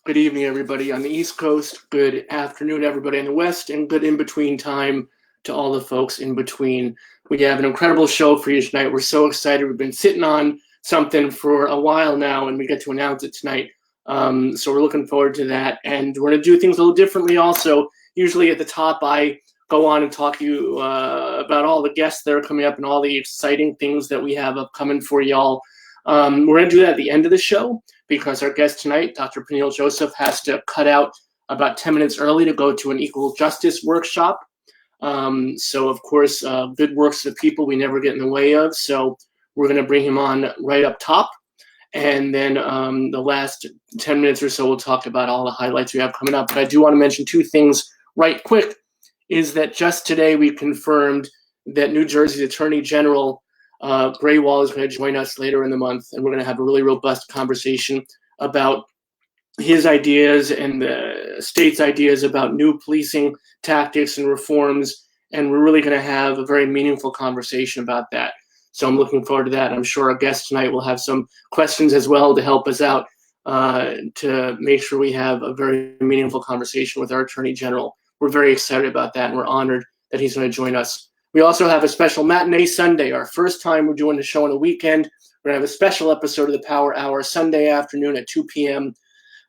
good evening, everybody on the East Coast. Good afternoon, everybody on the West, and good in-between time to all the folks in between. We have an incredible show for you tonight. We're so excited. We've been sitting on something for a while now, and we get to announce it tonight. So we're looking forward to that. And we're going to do things a little differently also. Usually at the top, I go on and talk to you about all the guests that are coming up and all the exciting things that we have upcoming for y'all. We're going to do that at the end of the show because our guest tonight, Dr. Peniel Joseph, has to cut out about 10 minutes early to go to an equal justice workshop. So, of course, good works of the people we never get in the way of. So we're going to bring him on right up top. And then the last 10 minutes or so, we'll talk about all the highlights we have coming up. But I do want to mention two things right quick, is that just today we confirmed that New Jersey's Attorney General Gray Wall is going to join us later in the month, and we're going to have a really robust conversation about his ideas and the state's ideas about new policing tactics and reforms, and we're really going to have a very meaningful conversation about that. So I'm looking forward to that. I'm sure our guest tonight will have some questions as well to help us out to make sure we have a very meaningful conversation with our Attorney General. We're very excited about that, and we're honored that he's going to join us. We also have a special matinee Sunday, our first time we're doing the show on a weekend. We're going to have a special episode of the Power Hour Sunday afternoon at 2 p.m.,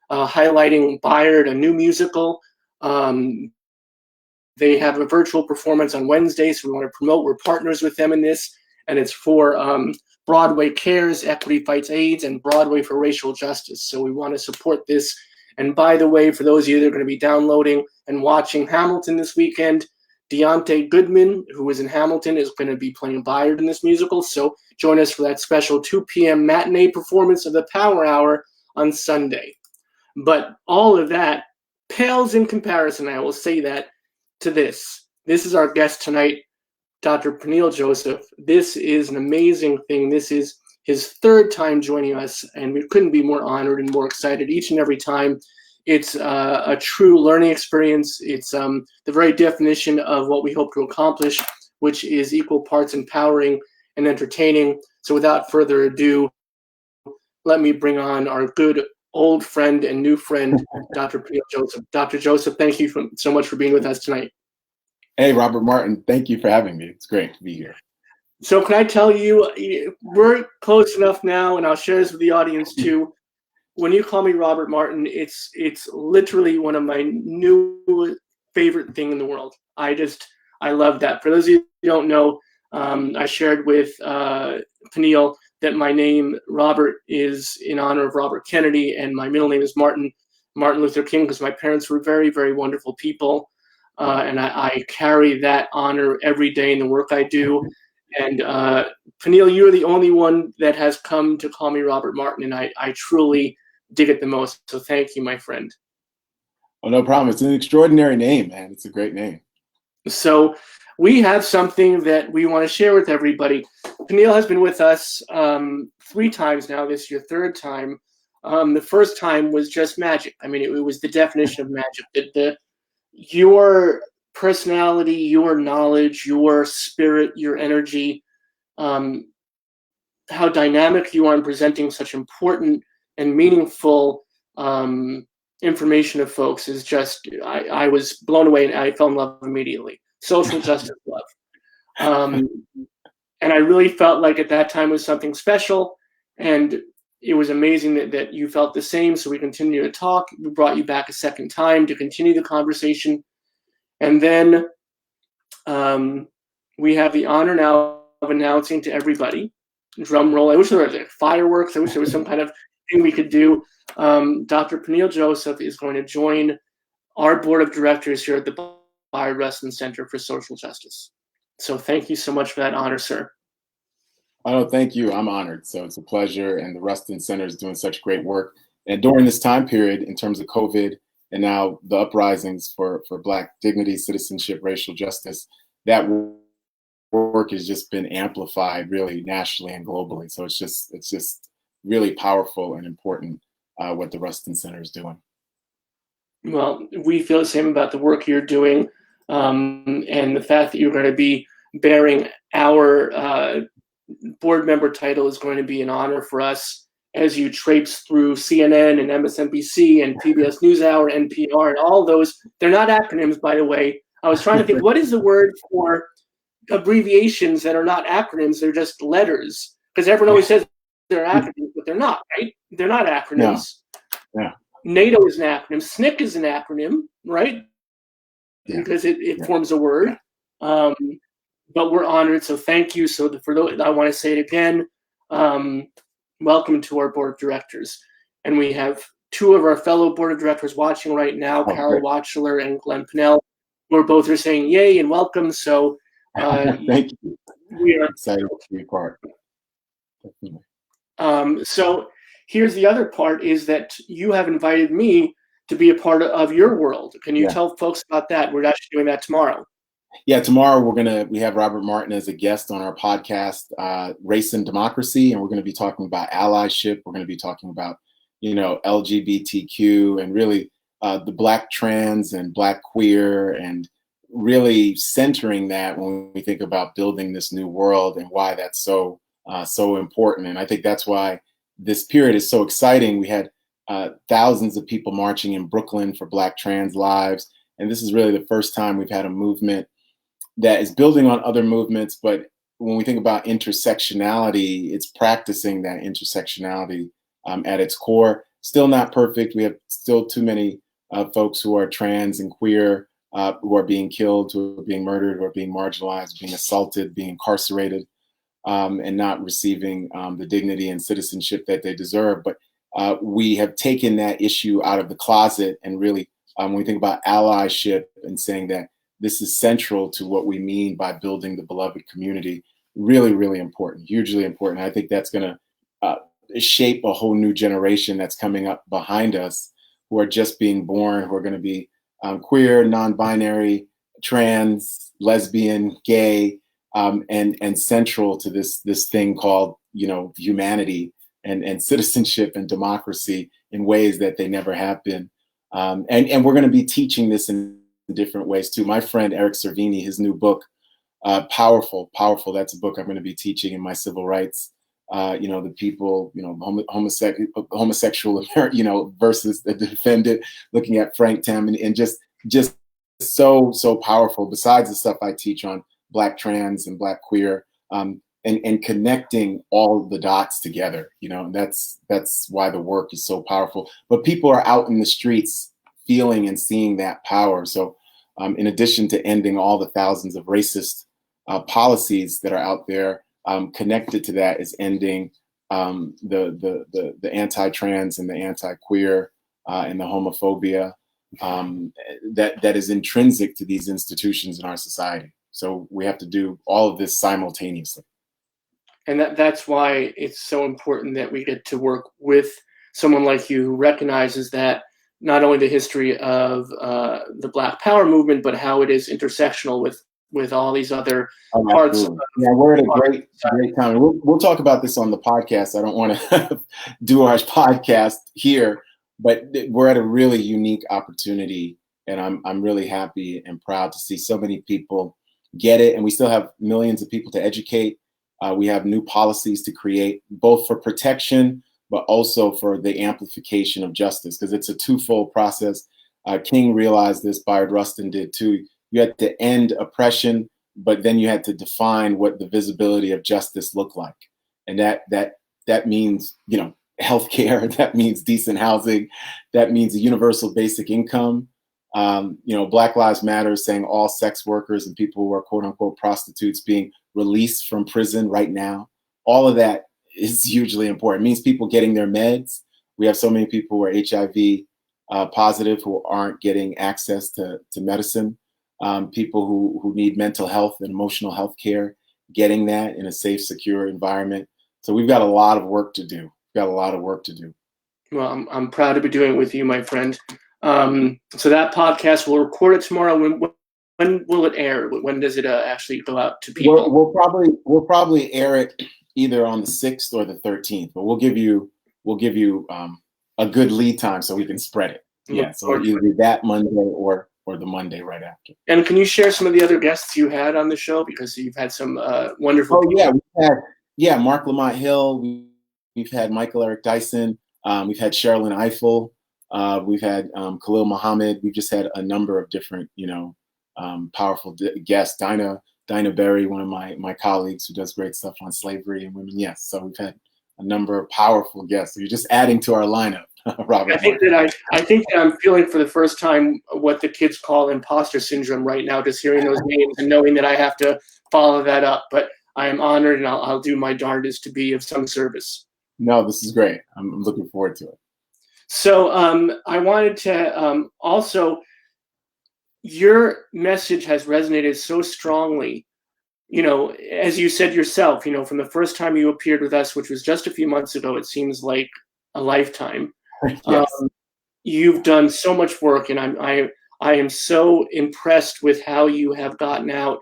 highlighting Bayard, a new musical. They have a virtual performance on Wednesday, so we want to promote. We're partners with them in this, and it's for Broadway Cares, Equity Fights AIDS, and Broadway for Racial Justice. So we want to support this. And by the way, for those of you that are going to be downloading and watching Hamilton this weekend, Deontay Goodman, who is in Hamilton, is going to be playing Bayard in this musical. So join us for that special 2 p.m. matinee performance of the Power Hour on Sunday. But all of that pales in comparison, I will say that, to this. This is our guest tonight, Dr. Peniel Joseph. This is an amazing thing. This is his third time joining us, and we couldn't be more honored and more excited each and every time. It's a true learning experience. It's the very definition of what we hope to accomplish, which is equal parts empowering and entertaining. So without further ado, let me bring on our good old friend and new friend, Dr. Peniel Joseph. Dr. Joseph, thank you so much for being with us tonight. Hey, Robert Martin, thank you for having me. It's great to be here. So can I tell you, we're close enough now, and I'll share this with the audience too. When you call me Robert Martin, it's literally one of my new favorite thing in the world. I love that. For those of you who don't know, I shared with Peniel that my name, Robert, is in honor of Robert Kennedy, and my middle name is Martin Luther King, because my parents were very, very wonderful people. And I carry that honor every day in the work I do. And Peniel, you're the only one that has come to call me Robert Martin, and I truly dig it the most. So thank you, my friend. Oh, no problem. It's an extraordinary name, man. It's a great name. So we have something that we want to share with everybody. Peniel has been with us 3 times now, this year, third time. The first time was just magic. I mean, it was the definition of magic. Your personality, your knowledge, your spirit, your energy, how dynamic you are in presenting such important and meaningful information to folks is just, I was blown away and I fell in love immediately. Social justice love. And I really felt like at that time was something special, and it was amazing that you felt the same. So we continued to talk. We brought you back a second time to continue the conversation. And then we have the honor now of announcing to everybody, drum roll. I wish there were like fireworks. I wish there was some kind of thing we could do. Dr. Peniel Joseph is going to join our board of directors here at the Bayard Rustin Center for Social Justice. So thank you so much for that honor, sir. Oh, thank you. I'm honored. So it's a pleasure. And the Rustin Center is doing such great work. And during this time period, in terms of COVID and now the uprisings for Black dignity, citizenship, racial justice, that work has just been amplified really nationally and globally. So it's just really powerful and important what the Rustin Center is doing. Well, we feel the same about the work you're doing, and the fact that you're going to be bearing our board member title is going to be an honor for us. as you traipse through CNN and MSNBC and PBS NewsHour, NPR, and all those. They're not acronyms, by the way. I was trying to think, what is the word for abbreviations that are not acronyms? They're just letters. Because everyone always says they're acronyms, but they're not, right? They're not acronyms. No. Yeah. NATO is an acronym. SNCC is an acronym, right? Yeah. Because it forms a word. But we're honored, so thank you. So for those, I want to say it again. Welcome to our board of directors. And we have two of our fellow board of directors watching right now, Carol Watchler and Glenn Peniel, who are both saying yay and welcome. So thank you. We are excited to be part. So here's the other part, is that you have invited me to be a part of your world. Can you tell folks about that? We're actually doing that tomorrow. Yeah, tomorrow we have Robert Martin as a guest on our podcast, Race and Democracy, and we're going to be talking about allyship. We're going to be talking about, LGBTQ and really the Black trans and Black queer, and really centering that when we think about building this new world and why that's so important. And I think that's why this period is so exciting. We had thousands of people marching in Brooklyn for Black trans lives, and this is really the first time we've had a movement that is building on other movements. But when we think about intersectionality, it's practicing that intersectionality at its core. Still not perfect. We have still too many folks who are trans and queer who are being killed, who are being murdered, who are being marginalized, being assaulted, being incarcerated, and not receiving the dignity and citizenship that they deserve. But we have taken that issue out of the closet, and really, when we think about allyship and saying that this is central to what we mean by building the beloved community, really, really important, hugely important. I think that's going to shape a whole new generation that's coming up behind us, who are just being born, who are going to be queer, non-binary, trans, lesbian, gay, and central to this thing called, humanity and citizenship and democracy in ways that they never have been. And we're going to be teaching this in different ways too. My friend Eric Cervini, his new book, Powerful, that's a book I'm going to be teaching in my civil rights. The people, homosexual, versus the defendant, looking at Frank Tam, and just so powerful. Besides the stuff I teach on Black trans and Black queer, and connecting all the dots together, and that's why the work is so powerful. But people are out in the streets feeling and seeing that power. So in addition to ending all the thousands of racist policies that are out there, connected to that is ending the anti-trans and the anti-queer and the homophobia that is intrinsic to these institutions in our society. So we have to do all of this simultaneously. And that's why it's so important that we get to work with someone like you, who recognizes that not only the history of the Black Power movement, but how it is intersectional with all these other parts. We're at a great time. We'll talk about this on the podcast. I don't want to do our podcast here, but we're at a really unique opportunity, and I'm really happy and proud to see so many people get it. And we still have millions of people to educate. We have new policies to create, both for protection, but also for the amplification of justice, because it's a twofold process. King realized this, Bayard Rustin did too. You had to end oppression, but then you had to define what the visibility of justice looked like. And that means, healthcare, that means decent housing, that means a universal basic income. Black Lives Matter saying all sex workers and people who are quote unquote prostitutes being released from prison right now. All of that is hugely important. It means people getting their meds. We have so many people who are HIV positive who aren't getting access to medicine. People who need mental health and emotional health care, getting that in a safe, secure environment. So we've got a lot of work to do. Well, I'm proud to be doing it with you, my friend. So that podcast, we'll record it tomorrow. When will it air? When does it actually go out to people? We'll probably air it either on the 6th or the 13th, but we'll give you a good lead time so we can spread it. Yeah, so either that Monday or the Monday right after. And can you share some of the other guests you had on the show, because you've had some wonderful. Oh yeah, we had Mark Lamont Hill. we've had Michael Eric Dyson, we've had Sherilyn Ifill, we've had Khalil Muhammad. We've just had a number of different, powerful guests. Dinah Berry, one of my colleagues who does great stuff on slavery and women. Yes, so we've had a number of powerful guests. So you're just adding to our lineup, Robert. I think that I'm feeling for the first time what the kids call imposter syndrome right now, just hearing those names and knowing that I have to follow that up. But I am honored, and I'll do my darndest to be of some service. No, this is great. I'm looking forward to it. So I wanted to also, your message has resonated so strongly, as you said yourself, from the first time you appeared with us, which was just a few months ago, it seems like a lifetime. Yes. You've done so much work, and I am so impressed with how you have gotten out,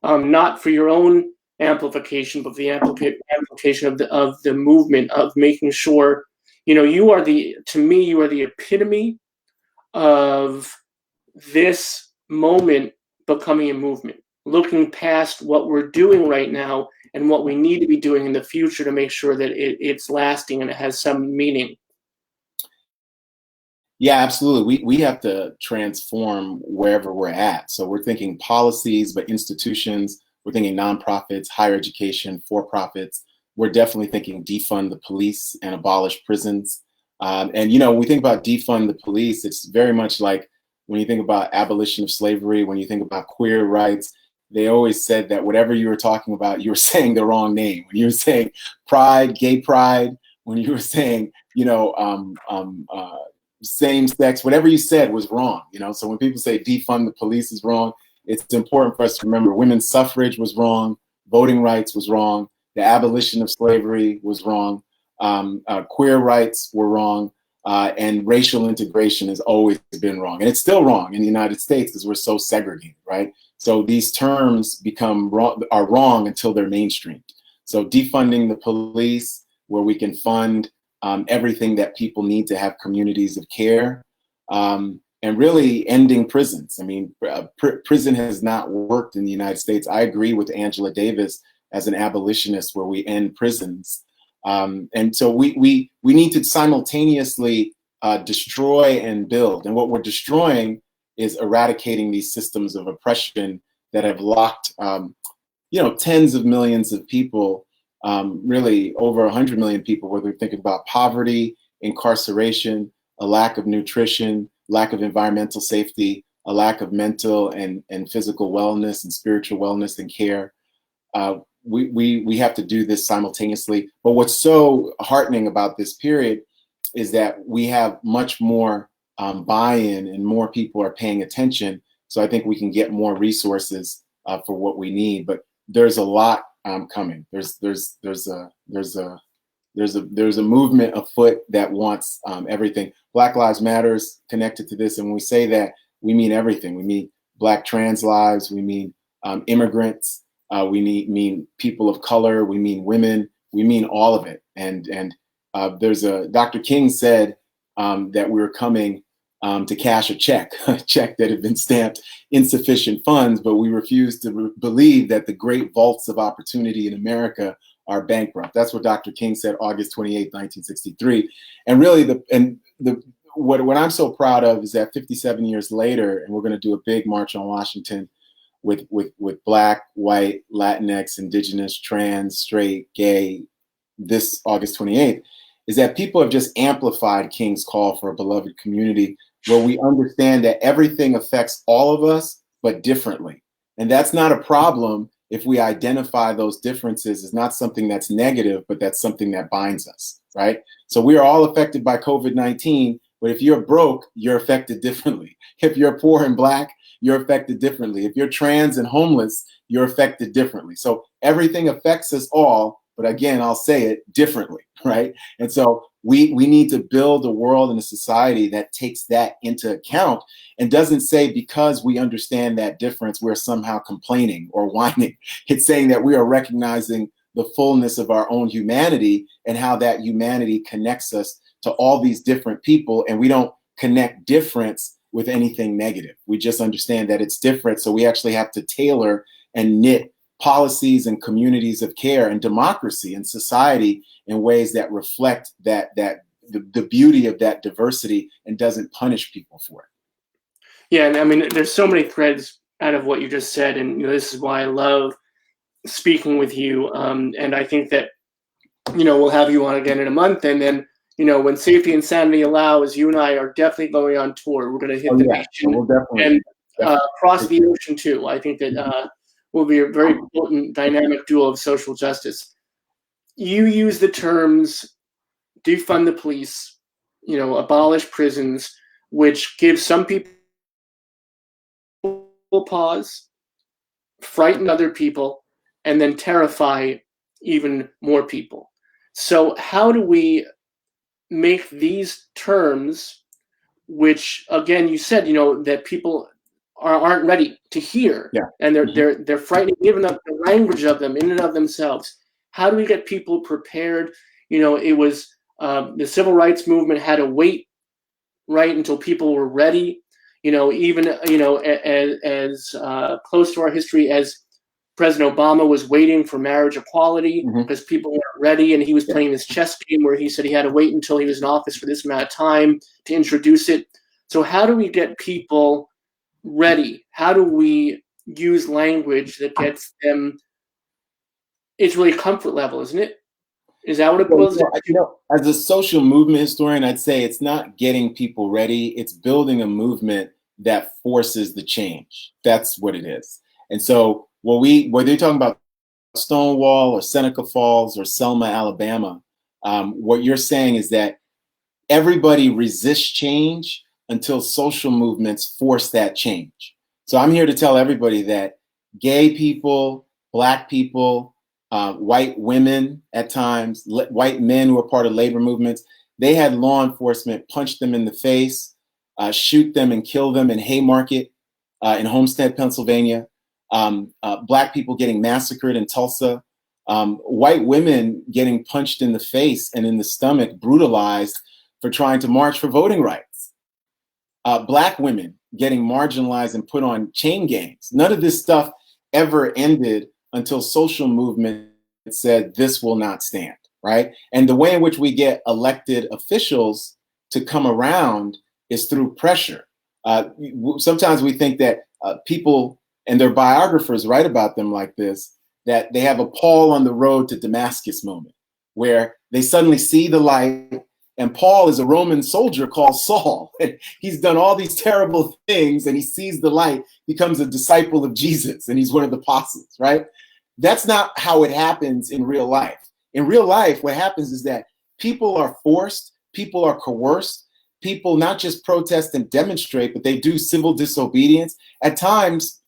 not for your own amplification, but the amplification of the movement, of making sure, you are the epitome of this moment becoming a movement, looking past what we're doing right now and what we need to be doing in the future to make sure that it's lasting and it has some meaning. Yeah, absolutely. We have to transform wherever we're at. So we're thinking policies, but institutions, we're thinking nonprofits, higher education, for-profits. We're definitely thinking defund the police and abolish prisons. And, when we think about defund the police, it's very much like when you think about abolition of slavery, when you think about queer rights, they always said that whatever you were talking about, you were saying the wrong name. When you were saying pride, gay pride, when you were saying, same sex, whatever you said was wrong. So when people say defund the police is wrong, it's important for us to remember women's suffrage was wrong, voting rights was wrong, the abolition of slavery was wrong, queer rights were wrong, and racial integration has always been wrong. And it's still wrong in the United States because we're so segregated, right? So these terms are wrong until they're mainstreamed. So defunding the police, where we can fund everything that people need to have communities of care, and really ending prisons. I mean, prison has not worked in the United States. I agree with Angela Davis as an abolitionist, where we end prisons. And so we need to simultaneously destroy and build. And what we're destroying is eradicating these systems of oppression that have locked, tens of millions of people, really over 100 million people, whether we're thinking about poverty, incarceration, a lack of nutrition, lack of environmental safety, a lack of mental and physical wellness and spiritual wellness and care. We have to do this simultaneously. But what's so heartening about this period is that we have much more buy-in and more people are paying attention. So I think we can get more resources for what we need. But there's a lot coming. There's a movement afoot that wants everything. Black Lives Matters connected to this, and when we say that, we mean everything. We mean Black trans lives. We mean immigrants. We mean people of color. We mean women. We mean all of it. And there's Dr. King said that we were coming to cash a check that had been stamped insufficient funds, but we refuse to believe that the great vaults of opportunity in America are bankrupt. That's what Dr. King said August 28, 1963. And really, what I'm so proud of is that 57 years later, and we're going to do a big march on Washington with Black, white, Latinx, Indigenous, trans, straight, gay, this August 28th, is that people have just amplified King's call for a beloved community where we understand that everything affects all of us, but differently. And that's not a problem if we identify those differences as not something that's negative, but that's something that binds us, right? So we are all affected by COVID-19, but if you're broke, you're affected differently. If you're poor and Black, you're affected differently. If you're trans and homeless, you're affected differently. So everything affects us all, but again, I'll say it differently, right? And so we need to build a world and a society that takes that into account and doesn't say because we understand that difference, we're somehow complaining or whining. It's saying that we are recognizing the fullness of our own humanity and how that humanity connects us to all these different people. And we don't connect difference with anything negative. We just understand that it's different. So we actually have to tailor and knit policies and communities of care and democracy and society in ways that reflect the beauty of that diversity and doesn't punish people for it. Yeah, and I mean, there's so many threads out of what you just said, and this is why I love speaking with you. And I think that we'll have you on again in a month, and then when safety and sanity allows, you and I are definitely going on tour. We're going to hit the nation we'll definitely, and across the ocean too. I think that will be a very potent, dynamic duo of social justice. You use the terms defund the police, abolish prisons, which gives some people pause, frighten other people, and then terrify even more people. So how do we make these terms, which again you said that people aren't ready to hear, and they're frightened even of the language of them in and of themselves? How do we get people prepared? It was the civil rights movement had to wait right until people were ready. Even as close to our history as President Obama was waiting for marriage equality because people weren't ready, and he was playing this chess game where he said he had to wait until he was in office for this amount of time to introduce it. So how do we get people ready? How do we use language that gets them? It's really a comfort level, isn't it? Is that what it boils down to? As a social movement historian, I'd say it's not getting people ready. It's building a movement that forces the change. That's what it is. And so whether you're talking about Stonewall or Seneca Falls or Selma, Alabama, what you're saying is that everybody resists change until social movements force that change. So I'm here to tell everybody that gay people, Black people, white women at times, white men who are part of labor movements, they had law enforcement punch them in the face, shoot them and kill them in Haymarket in Homestead, Pennsylvania. Black people getting massacred in Tulsa. White women getting punched in the face and in the stomach, brutalized for trying to march for voting rights. Black women getting marginalized and put on chain gangs. None of this stuff ever ended until social movement said this will not stand, right? And the way in which we get elected officials to come around is through pressure. Sometimes we think that people and their biographers write about them like this, that they have a Paul on the road to Damascus moment, where they suddenly see the light. And Paul is a Roman soldier called Saul. And he's done all these terrible things, and he sees the light, becomes a disciple of Jesus, and he's one of the apostles, right? That's not how it happens in real life. In real life, what happens is that people are forced, people are coerced, people not just protest and demonstrate, but they do civil disobedience. At times,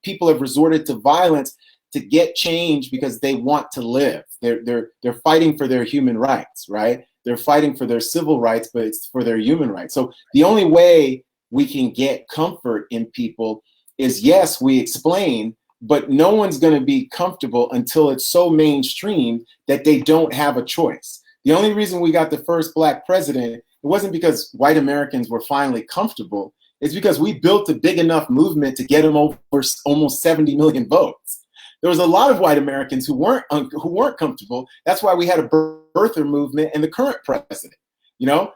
people have resorted to violence to get change because they want to live. They're fighting for their human rights, right? They're fighting for their civil rights, but it's for their human rights. So the only way we can get comfort in people is, yes, we explain, but no one's going to be comfortable until it's so mainstream that they don't have a choice. The only reason we got the first Black president, it wasn't because white Americans were finally comfortable. It's because we built a big enough movement to get them over almost 70 million votes. There was a lot of white Americans who weren't comfortable. That's why we had a birther movement and the current president.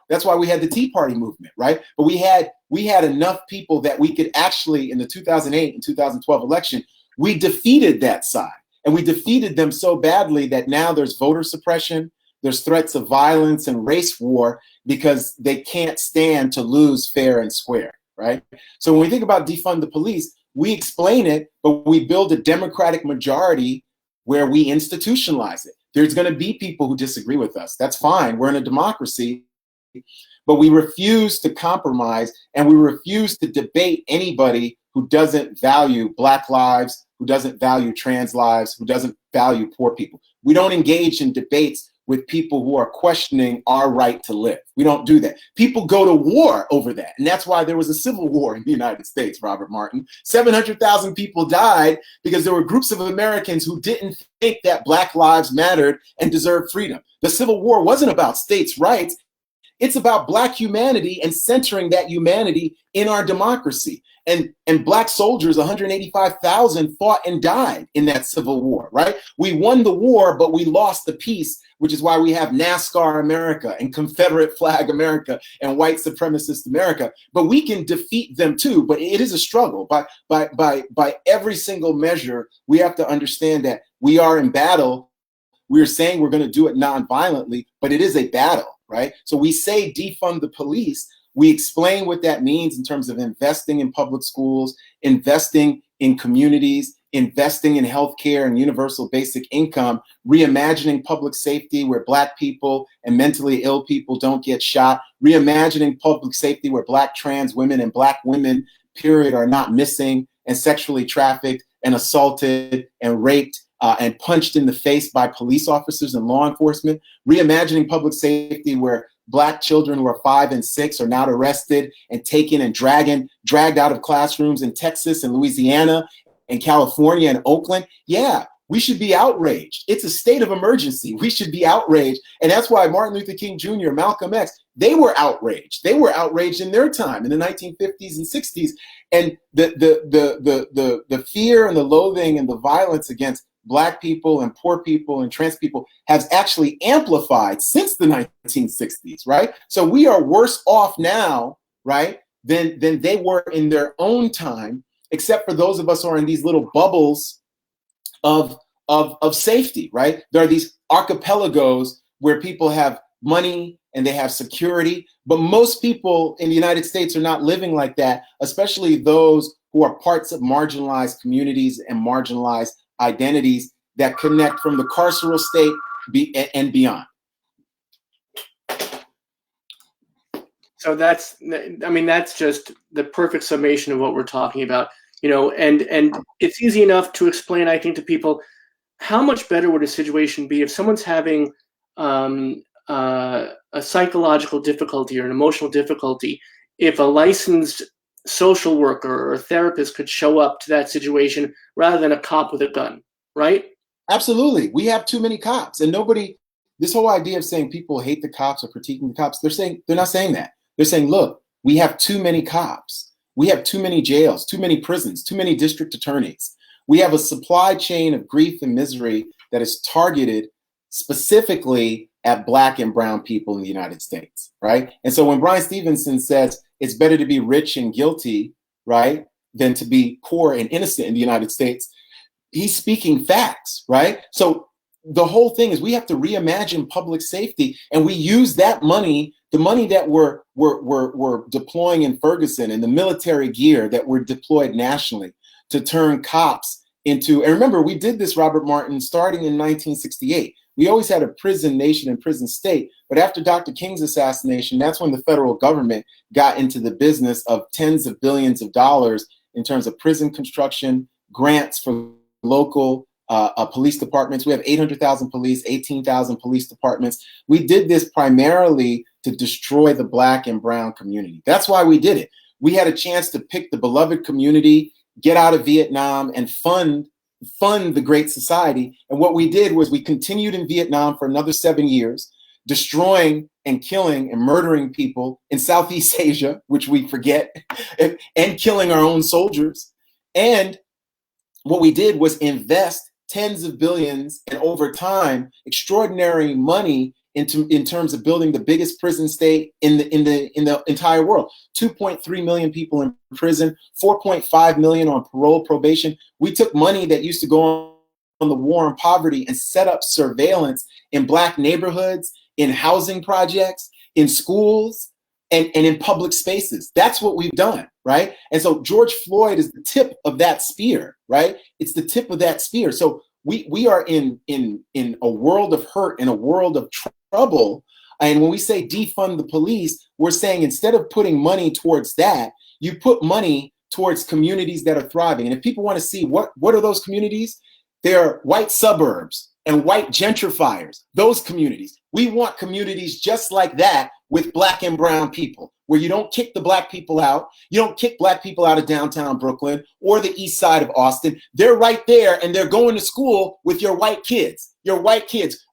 That's why we had the Tea Party movement, right? But we had enough people that we could actually, in the 2008 and 2012 election, we defeated that side. And we defeated them so badly that now there's voter suppression, there's threats of violence and race war because they can't stand to lose fair and square, right? So when we think about defund the police, we explain it, but we build a democratic majority where we institutionalize it. There's going to be people who disagree with us. That's fine. We're in a democracy, but we refuse to compromise, and we refuse to debate anybody who doesn't value Black lives, who doesn't value trans lives, who doesn't value poor people. We don't engage in debates with people who are questioning our right to live. We don't do that. People go to war over that. And that's why there was a civil war in the United States, Robert Martin. 700,000 people died because there were groups of Americans who didn't think that Black lives mattered and deserved freedom. The Civil War wasn't about states' rights. It's about Black humanity and centering that humanity in our democracy. And Black soldiers, 185,000, fought and died in that Civil War, right? We won the war, but we lost the peace, which is why we have NASCAR America and Confederate flag America and white supremacist America. But we can defeat them too. But it is a struggle. By every single measure, we have to understand that we are in battle. We're saying we're going to do it non-violently, but it is a battle, right? So we say defund the police. We explain what that means in terms of investing in public schools, investing in communities, investing in healthcare and universal basic income, reimagining public safety where Black people and mentally ill people don't get shot, reimagining public safety where Black trans women and Black women, period, are not missing and sexually trafficked and assaulted and raped and punched in the face by police officers and law enforcement, reimagining public safety where Black children who are 5 and 6 are not arrested and taken and dragged out of classrooms in Texas and Louisiana and California and Oakland. Yeah, we should be outraged. It's a state of emergency. We should be outraged. And that's why Martin Luther King Jr., Malcolm X, they were outraged. They were outraged in their time in the 1950s and 60s. And the fear and the loathing and the violence against Black people and poor people and trans people has actually amplified since the 1960s, right? So we are worse off now, right, than they were in their own time, except for those of us who are in these little bubbles of safety, right? There are these archipelagos where people have money and they have security, but most people in the United States are not living like that, especially those who are parts of marginalized communities and marginalized identities that connect from the carceral state and beyond. So that's just the perfect summation of what we're talking about, and it's easy enough to explain, I think, to people how much better would a situation be if someone's having a psychological difficulty or an emotional difficulty, if a licensed social worker or therapist could show up to that situation rather than a cop with a gun, right? Absolutely. We have too many cops, and this whole idea of saying people hate the cops or critiquing the cops, they're not saying that. They're saying, look, we have too many cops. We have too many jails, too many prisons, too many district attorneys. We have a supply chain of grief and misery that is targeted specifically at Black and brown people in the United States, right? And so when Bryan Stevenson says it's better to be rich and guilty, right, than to be poor and innocent in the United States, he's speaking facts, right? So the whole thing is we have to reimagine public safety, and we use that money, the money that we're deploying in Ferguson and the military gear that we're deployed nationally to turn cops into, and remember, we did this, Robert Martin, starting in 1968. We always had a prison nation and prison state, but after Dr. King's assassination, that's when the federal government got into the business of tens of billions of dollars in terms of prison construction, grants for local police departments. We have 800,000 police, 18,000 police departments. We did this primarily to destroy the Black and brown community. That's why we did it. We had a chance to pick the beloved community, get out of Vietnam, and fund the Great Society. And what we did was we continued in Vietnam for another 7 years, destroying and killing and murdering people in Southeast Asia, which we forget, and killing our own soldiers. And what we did was invest tens of billions and over time, extraordinary money in terms of building the biggest prison state in the entire world. 2.3 million people in prison, 4.5 million on parole probation. We took money that used to go on the war on poverty and set up surveillance in Black neighborhoods, in housing projects, in schools, and in public spaces. That's what we've done, right? And so George Floyd is the tip of that spear, right? It's the tip of that spear. So we are in a world of hurt, in a world of trouble. And when we say defund the police, we're saying instead of putting money towards that, you put money towards communities that are thriving. And if people want to see what are those communities, they're white suburbs and white gentrifiers, those communities. We want communities just like that with Black and brown people, where you don't kick the Black people out. You don't kick Black people out of downtown Brooklyn or the east side of Austin. They're right there and they're going to school with your white kids,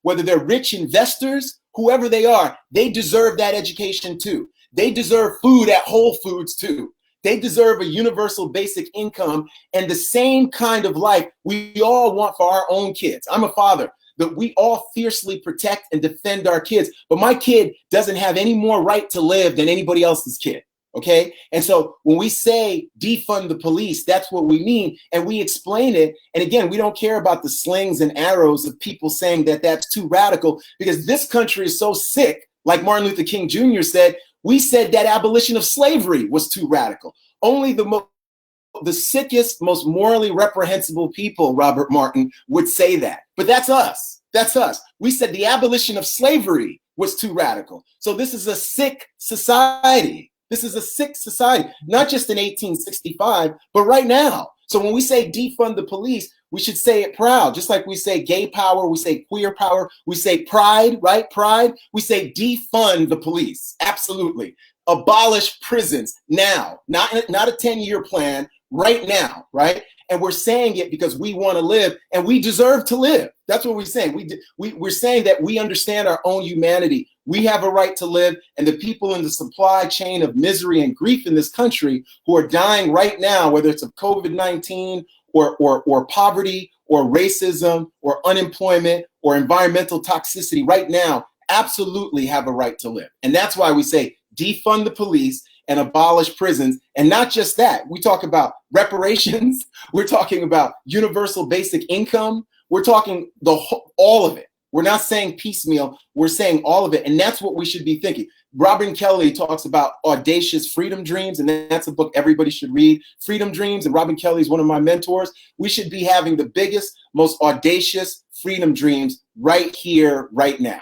whether they're rich investors whoever they are, they deserve that education too. They deserve food at Whole Foods too. They deserve a universal basic income and the same kind of life we all want for our own kids. I'm a father, that we all fiercely protect and defend our kids, but my kid doesn't have any more right to live than anybody else's kid. Okay. And so when we say defund the police, that's what we mean. And we explain it. And again, we don't care about the slings and arrows of people saying that that's too radical, because this country is so sick. Like Martin Luther King Jr. said, we said that abolition of slavery was too radical. Only the sickest, most morally reprehensible people, Robert Martin, would say that. But that's us. That's us. We said the abolition of slavery was too radical. So this is a sick society. This is a sick society, not just in 1865, but right now. So when we say defund the police, we should say it proud. Just like we say gay power, we say queer power, we say pride, right? Pride. We say defund the police. Absolutely. Abolish prisons now, not a 10-year plan, right now, right? And we're saying it because we want to live and we deserve to live. That's what we're saying. We're saying that we understand our own humanity. We have a right to live, and the people in the supply chain of misery and grief in this country who are dying right now, whether it's of COVID-19 or poverty or racism or unemployment or environmental toxicity right now, absolutely have a right to live. And that's why we say defund the police and abolish prisons. And not just that, we talk about reparations. We're talking about universal basic income. We're talking all of it. We're not saying piecemeal. We're saying all of it. And that's what we should be thinking. Robin Kelly talks about audacious freedom dreams, and that's a book everybody should read. Freedom Dreams, and Robin Kelly is one of my mentors. We should be having the biggest, most audacious freedom dreams right here, right now.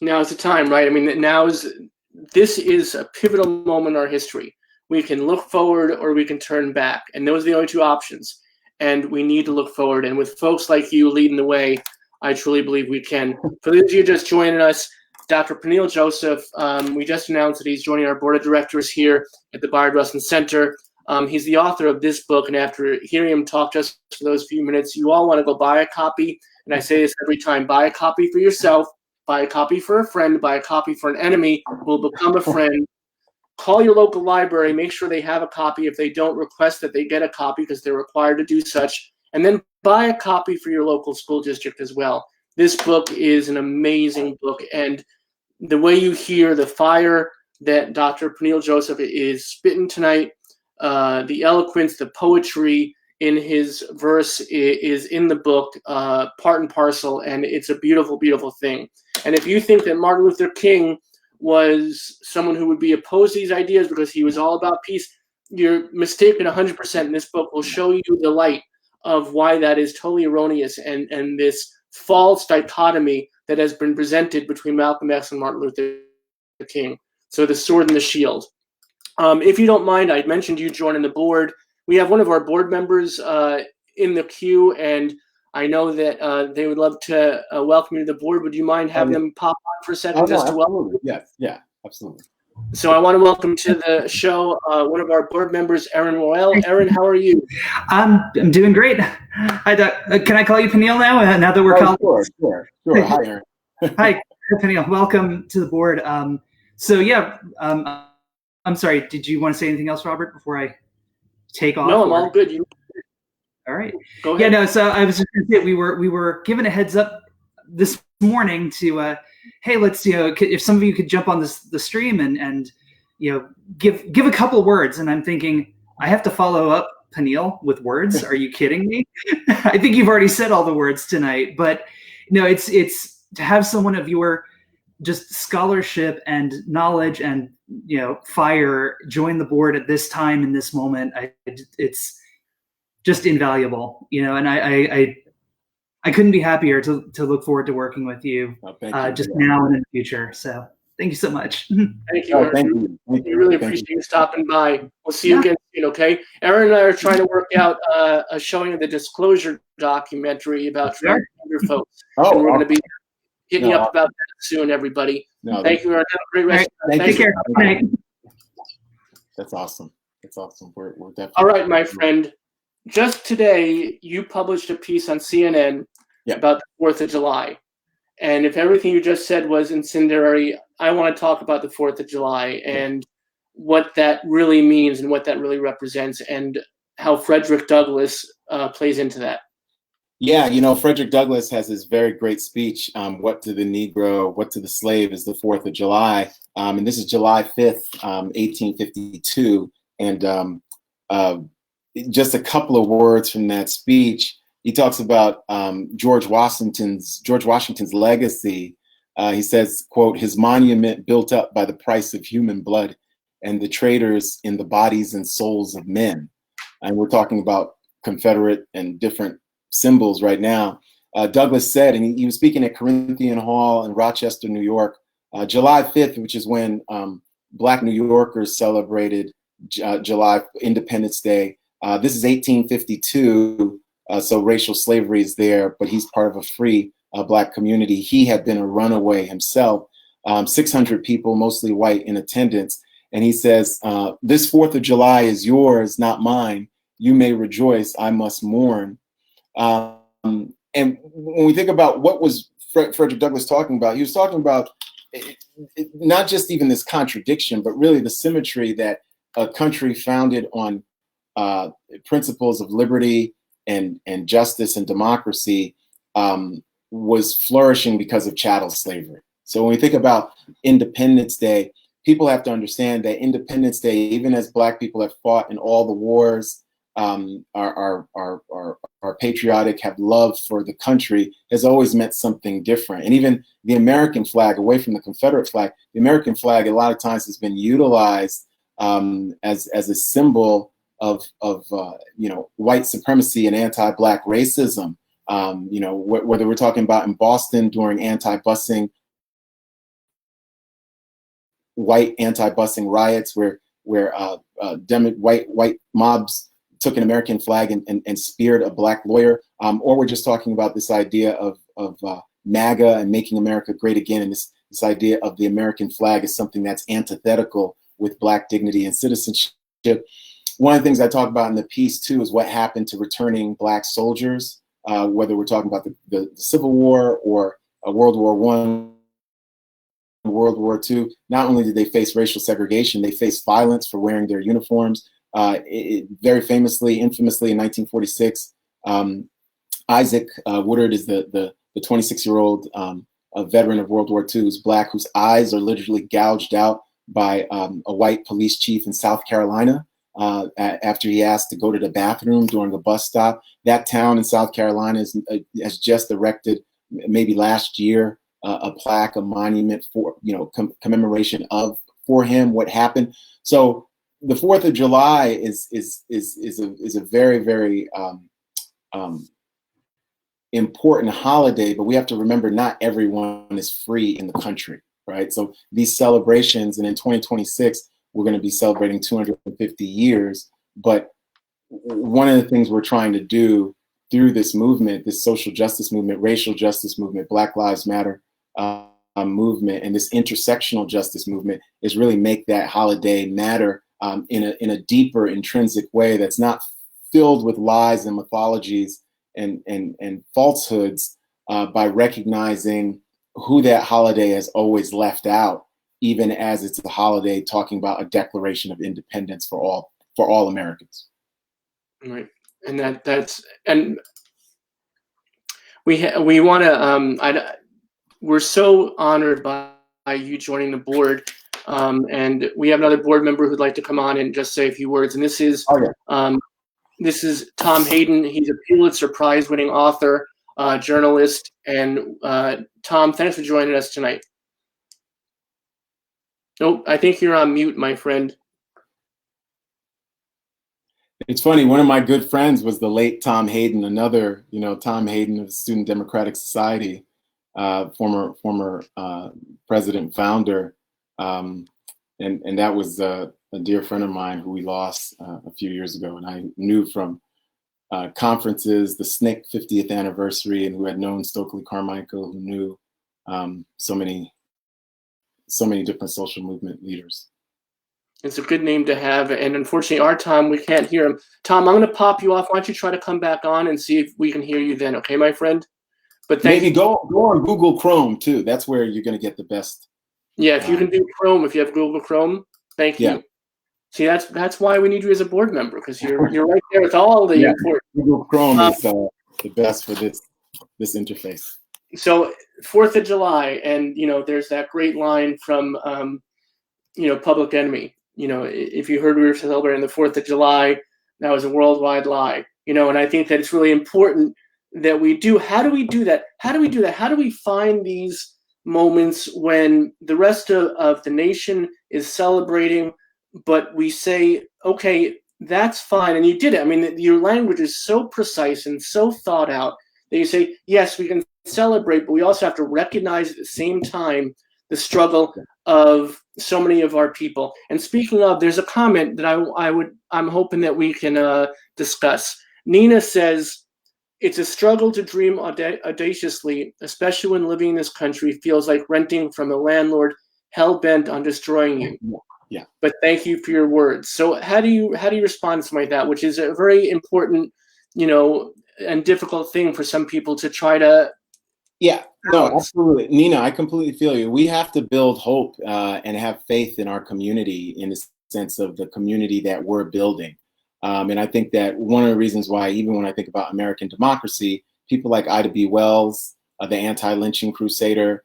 Now is the time, right? I mean, this is a pivotal moment in our history. We can look forward or we can turn back, and those are the only two options. And we need to look forward. And with folks like you leading the way, I truly believe we can. For those of you just joining us, Dr. Peniel Joseph, we just announced that he's joining our board of directors here at the Bayard Rustin Center. He's the author of this book, and after hearing him talk just for those few minutes, you all want to go buy a copy. And I say this every time: buy a copy for yourself, buy a copy for a friend, buy a copy for an enemy who will become a friend. Call your local library, make sure they have a copy. If they don't, request that they get a copy because they're required to do such. And then buy a copy for your local school district as well. This book is an amazing book. And the way you hear the fire that Dr. Peniel Joseph is spitting tonight, the eloquence, the poetry in his verse is in the book, part and parcel. And it's a beautiful, beautiful thing. And if you think that Martin Luther King was someone who would be opposed to these ideas because he was all about peace, you're mistaken 100%. And this book will show you the light of why that is totally erroneous and this false dichotomy that has been presented between Malcolm X and Martin Luther King. So the sword and the shield. If you don't mind, I mentioned you joining the board. We have one of our board members in the queue, and I know that they would love to welcome you to the board. Would you mind having them pop on for a second just to welcome? Yes, yeah, absolutely. So I want to welcome to the show one of our board members, Erin Royal. Erin, how are you? I'm doing great. Hi, Doc. Can I call you Peniel now? Now that we're colleagues? Sure. Hi, Erin. Hi, Peniel. Welcome to the board. I'm sorry. Did you want to say anything else, Robert, before I take off? No, I'm all good. All right. Go ahead. Yeah, no. So I was just going to say we were given a heads up this morning to hey, let's if some of you could jump on the stream and give a couple of words. And I'm thinking I have to follow up Peniel with words. Are you kidding me? I think you've already said all the words tonight, but no, it's to have someone of your just scholarship and knowledge and fire join the board at this time in this moment. It's just invaluable, and I couldn't be happier to look forward to working with you, just now and in the future. So thank you so much. Thank you. Thank you. We really appreciate you stopping by. We'll see you again soon, okay? Erin and I are trying to work out a showing of the Disclosure documentary about transgender folks. And we're going to be hitting you up about that soon, everybody. Thank you. Have a great rest. Take care. Good night. That's awesome. We're definitely all right, my friend. Just today, you published a piece on CNN about the 4th of July. And if everything you just said was incendiary, I want to talk about the 4th of July and what that really means and what that really represents and how Frederick Douglass plays into that. Yeah, you know, Frederick Douglass has this very great speech, What to the Negro, What to the Slave is the 4th of July. And this is July 5th, 1852. And just a couple of words from that speech, he talks about George Washington's legacy. He says, quote, his monument built up by the price of human blood and the traitors in the bodies and souls of men. And we're talking about Confederate and different symbols right now. Douglass said, and he was speaking at Corinthian Hall in Rochester, New York, July 5th, which is when Black New Yorkers celebrated July Independence Day. This is 1852, so racial slavery is there, but he's part of a free Black community. He had been a runaway himself, 600 people, mostly white, in attendance. And he says, this 4th of July is yours, not mine. You may rejoice, I must mourn. And when we think about what was Frederick Douglass talking about, he was talking about not just even this contradiction, but really the symmetry that a country founded on principles of liberty and justice and democracy was flourishing because of chattel slavery. So when we think about Independence Day, people have to understand that Independence Day, even as Black people have fought in all the wars, are patriotic, have love for the country, has always meant something different. And even the American flag, away from the Confederate flag, the American flag a lot of times has been utilized as a symbol of you know, white supremacy and anti-Black racism. You know, whether we're talking about in Boston during anti-busing, white anti-busing riots, where white mobs took an American flag and speared a Black lawyer, or we're just talking about this idea of MAGA and making America great again, and this idea of the American flag is something that's antithetical with Black dignity and citizenship. One of the things I talk about in the piece too is what happened to returning Black soldiers, whether we're talking about the Civil War or World War I, World War II. Not only did they face racial segregation, they faced violence for wearing their uniforms. Very infamously in 1946, Isaac Woodard is the 26-year-old a veteran of World War II who's Black, whose eyes are literally gouged out by a white police chief in South Carolina after he asked to go to the bathroom during a bus stop. That town in South Carolina has just erected, maybe last year, a plaque, a monument for, you know, commemoration for him, what happened. So the 4th of July is a very, very important holiday, but we have to remember not everyone is free in the country, right? So these celebrations, and in 2026, we're going to be celebrating 250 years. But one of the things we're trying to do through this movement, this social justice movement, racial justice movement, Black Lives Matter movement, and this intersectional justice movement, is really make that holiday matter in a deeper, intrinsic way that's not filled with lies and mythologies and falsehoods, by recognizing who that holiday has always left out, even as it's a holiday talking about a declaration of independence for all Americans. Right, and and we want to. We're so honored by you joining the board, and we have another board member who'd like to come on and just say a few words. And this is this is Tom Hayden. He's a Pulitzer Prize-winning author, journalist, and Tom, thanks for joining us tonight. Oh, I think you're on mute, my friend. It's funny, one of my good friends was the late Tom Hayden, another, Tom Hayden of the Student Democratic Society, former president, founder. And that was a dear friend of mine who we lost a few years ago. And I knew from conferences, the SNCC 50th anniversary, and who had known Stokely Carmichael, who knew so many different social movement leaders. It's a good name to have. And unfortunately, our Tom, we can't hear him. Tom, I'm going to pop you off. Why don't you try to come back on and see if we can hear you then, okay, my friend? But thank maybe you. go on Google Chrome too. That's where you're going to get the best. Yeah, if you can do Chrome, if you have Google Chrome, thank you. Yeah. See, that's why we need you as a board member, because you're right there with all the important. Google Chrome is the best for this interface. So 4th of July, and there's that great line from Public Enemy. If you heard we were celebrating the 4th of July, that was a worldwide lie. And I think that it's really important that we do. How do we do that? How do we find these moments when the rest of the nation is celebrating, but we say, okay, that's fine, and you did it. I mean, your language is so precise and so thought out that you say, yes, we can celebrate, but we also have to recognize at the same time the struggle of so many of our people. And speaking of, there's a comment that I'm hoping that we can discuss. Nina says, it's a struggle to dream audaciously, especially when living in this country feels like renting from a landlord hell-bent on destroying you. Yeah. But thank you for your words. So how do you respond to something like that, which is a very important, and difficult thing for some people to try to. Yeah, no, absolutely. Nina, I completely feel you. We have to build hope and have faith in our community, in the sense of the community that we're building. And I think that one of the reasons why, even when I think about American democracy, people like Ida B. Wells, the anti-lynching crusader,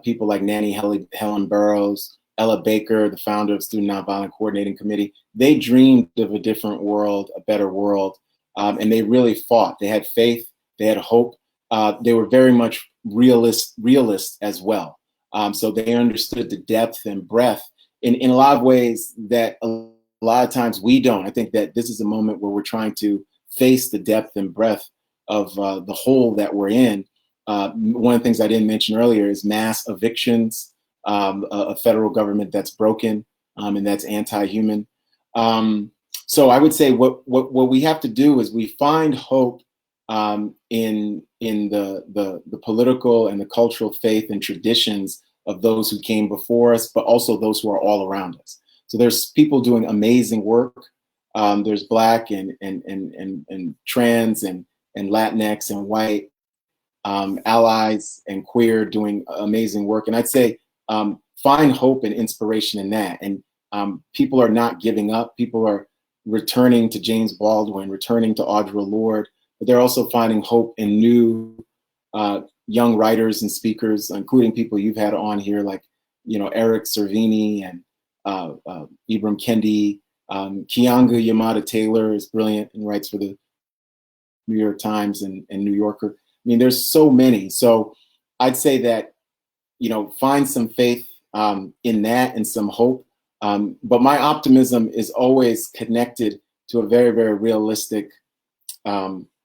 people like Nannie Helen Burroughs, Ella Baker, the founder of Student Nonviolent Coordinating Committee, they dreamed of a different world, a better world, and they really fought. They had faith, they had hope. They were very much realists as well. So they understood the depth and breadth in a lot of ways that a lot of times we don't. I think that this is a moment where we're trying to face the depth and breadth of the hole that we're in. One of the things I didn't mention earlier is mass evictions, a federal government that's broken and that's anti-human. So I would say what we have to do is we find hope in the political and the cultural faith and traditions of those who came before us, but also those who are all around us. So there's people doing amazing work. There's Black and trans and Latinx and white allies and queer doing amazing work. And I'd say find hope and inspiration in that. And people are not giving up. People are returning to James Baldwin, returning to Audre Lorde, but they're also finding hope in new young writers and speakers, including people you've had on here, like Eric Servini and Ibram Kendi. Keeanga Yamada Taylor is brilliant and writes for the New York Times and New Yorker. I mean, there's so many. So I'd say that, find some faith in that and some hope. But my optimism is always connected to a very, very realistic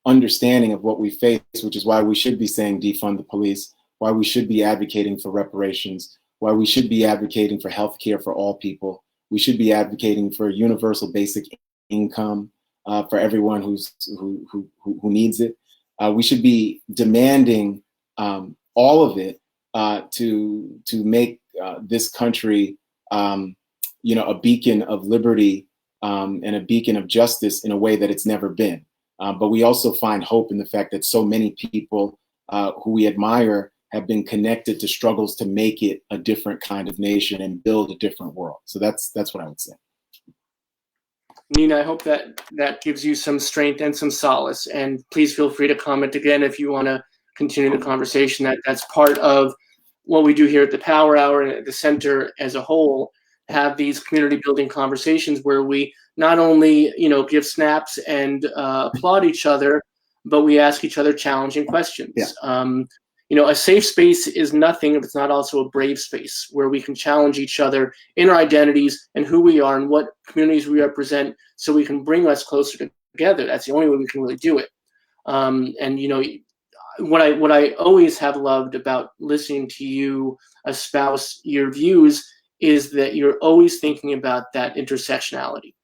understanding of what we face, which is why we should be saying defund the police, why we should be advocating for reparations, why we should be advocating for health care for all people. We should be advocating for universal basic income for everyone who needs it. We should be demanding all of it to make this country a beacon of liberty and a beacon of justice in a way that it's never been. But we also find hope in the fact that so many people who we admire have been connected to struggles to make it a different kind of nation and build a different world. So that's what I would say. Nina, I hope that gives you some strength and some solace. And please feel free to comment again if you want to continue the conversation. That's part of what we do here at the Power Hour and at the center as a whole, have these community building conversations where we not only give snaps and applaud each other, but we ask each other challenging questions. Yeah. A safe space is nothing if it's not also a brave space where we can challenge each other in our identities and who we are and what communities we represent, so we can bring us closer together. That's the only way we can really do it. What I always have loved about listening to you espouse your views is that you're always thinking about that intersectionality.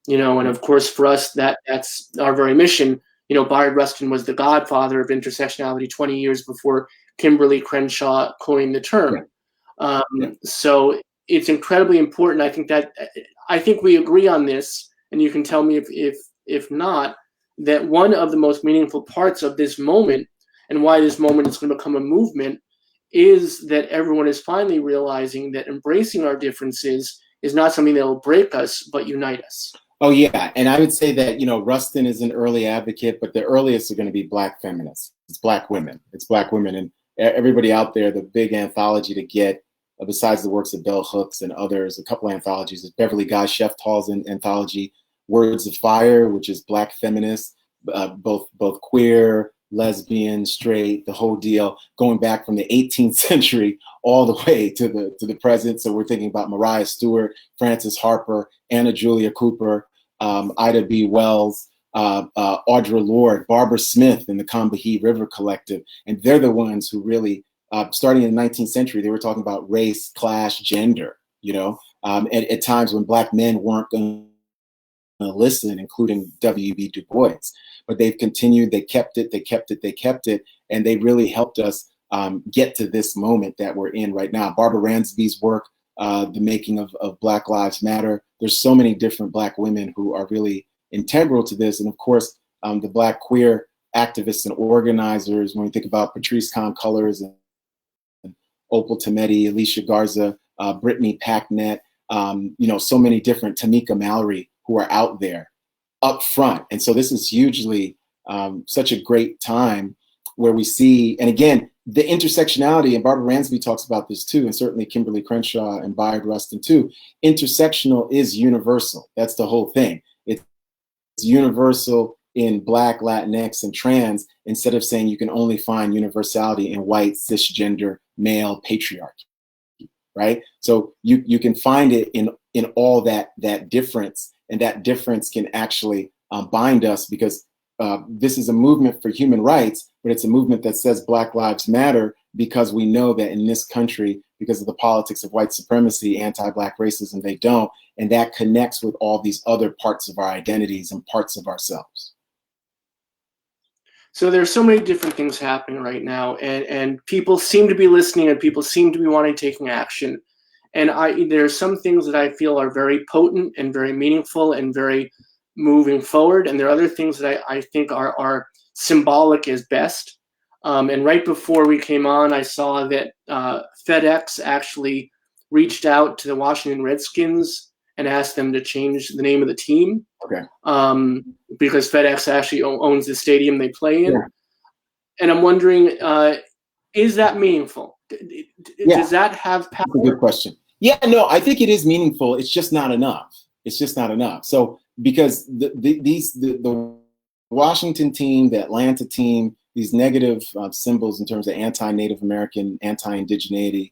And of course for us that's our very mission. Bayard Rustin was the godfather of intersectionality 20 years before Kimberly Crenshaw coined the term. So it's incredibly important. I think we agree on this, and you can tell me if not, that one of the most meaningful parts of this moment and why this moment is going to become a movement is that everyone is finally realizing that embracing our differences is not something that will break us, but unite us. Oh, yeah. And I would say that, Rustin is an early advocate, but the earliest are going to be Black feminists. It's Black women. It's Black women. And everybody out there, the big anthology to get, besides the works of Bell Hooks and others, a couple of anthologies, is Beverly Guy Sheftall's anthology, Words of Fire, which is Black feminists, both queer, lesbian, straight, the whole deal, going back from the 18th century all the way to the present. So we're thinking about Mariah Stewart, Frances Harper, Anna Julia Cooper, Ida B. Wells, Audre Lorde, Barbara Smith, and the Combahee River Collective. And they're the ones who really, starting in the 19th century, they were talking about race, class, gender, at times when Black men weren't going to listen, including W.B. Du Bois. But they've continued, they kept it, and they really helped us get to this moment that we're in right now. Barbara Ransby's work, The Making of Black Lives Matter. There's so many different Black women who are really integral to this. And of course, the Black queer activists and organizers, when we think about Patrice Con-Colors and Opal Tometi, Alicia Garza, Brittany Packnett, so many different, Tamika Mallory, who are out there up front. And so this is hugely such a great time where we see, and again, the intersectionality, and Barbara Ransby talks about this too, and certainly Kimberly Crenshaw and Bayard Rustin too, intersectional is universal. That's the whole thing. It's universal in Black, Latinx, and trans, instead of saying you can only find universality in white, cisgender, male patriarchy, right? So you can find it in all that difference, and that difference can actually bind us, because this is a movement for human rights, but it's a movement that says Black Lives Matter, because we know that in this country, because of the politics of white supremacy, anti-Black racism, they don't. And that connects with all these other parts of our identities and parts of ourselves. So there's so many different things happening right now, and people seem to be listening, and people seem to be wanting taking action. And there are some things that I feel are very potent and very meaningful and very moving forward. And there are other things that I think are symbolic as best. And right before we came on, I saw that FedEx actually reached out to the Washington Redskins and asked them to change the name of the team. Okay. Because FedEx actually owns the stadium they play in. Yeah. And I'm wondering, is that meaningful? Does that have power? That's a good question. Yeah, no, I think it is meaningful. It's just not enough. So because the Washington team, the Atlanta team, these negative symbols in terms of anti-Native American, anti-indigeneity,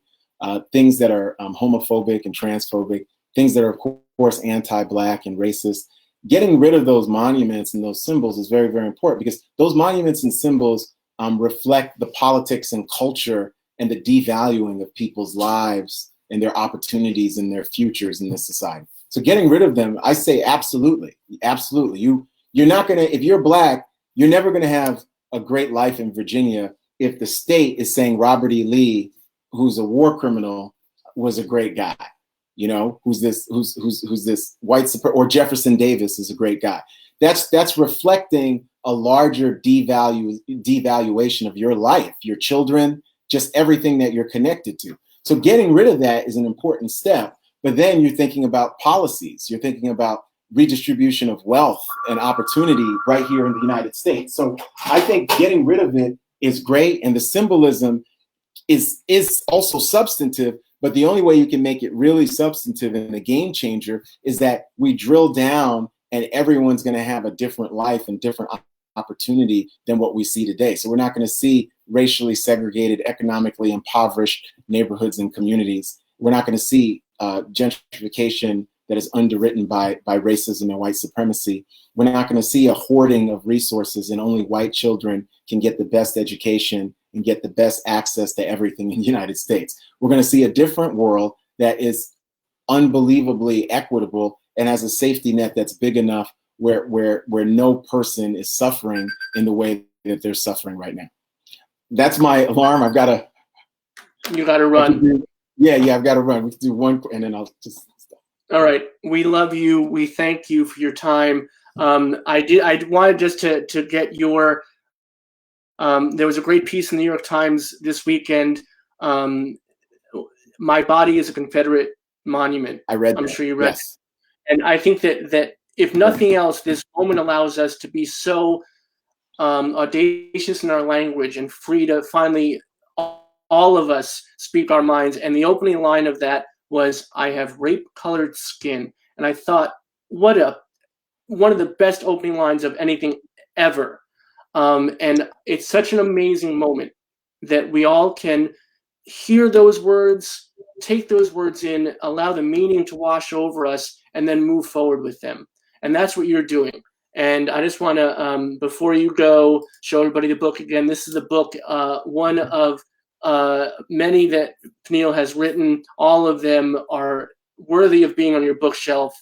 things that are homophobic and transphobic, things that are, of course, anti-Black and racist. Getting rid of those monuments and those symbols is very, very important, because those monuments and symbols reflect the politics and culture and the devaluing of people's lives and their opportunities and their futures in this society. So getting rid of them, I say absolutely, absolutely. You're not gonna, if you're Black, you're never gonna have a great life in Virginia if the state is saying Robert E. Lee, who's a war criminal, was a great guy. Who's this white or Jefferson Davis is a great guy. That's reflecting a larger devaluation of your life, your children, just everything that you're connected to. So getting rid of that is an important step. But then you're thinking about policies. You're thinking about redistribution of wealth and opportunity right here in the United States. So I think getting rid of it is great. And the symbolism is also substantive. But the only way you can make it really substantive and a game changer is that we drill down, and everyone's going to have a different life and different opportunity than what we see today. So we're not going to see racially segregated, economically impoverished neighborhoods and communities. We're not going to see gentrification that is underwritten by racism and white supremacy. We're not going to see a hoarding of resources and only white children can get the best education and get the best access to everything in the United States. We're going to see a different world that is unbelievably equitable and has a safety net that's big enough where no person is suffering in the way that they're suffering right now. That's my alarm. You got to run. Yeah, I've got to run. We can do one, and then I'll just stop. All right. We love you. We thank you for your time. I wanted just to get your There was a great piece in the New York Times this weekend. My body is a Confederate monument. I read. I'm sure you read. Yes. And I think that if nothing else, this moment allows us to be so audacious in our language and free to finally, all of us, speak our minds. And the opening line of that was, "I have rape-colored skin." And I thought, one of the best opening lines of anything ever. And it's such an amazing moment that we all can hear those words, take those words in, allow the meaning to wash over us, and then move forward with them. And that's what you're doing. And I just want to, before you go, show everybody the book again. This is the book, one of many that Peniel has written. All of them are worthy of being on your bookshelf.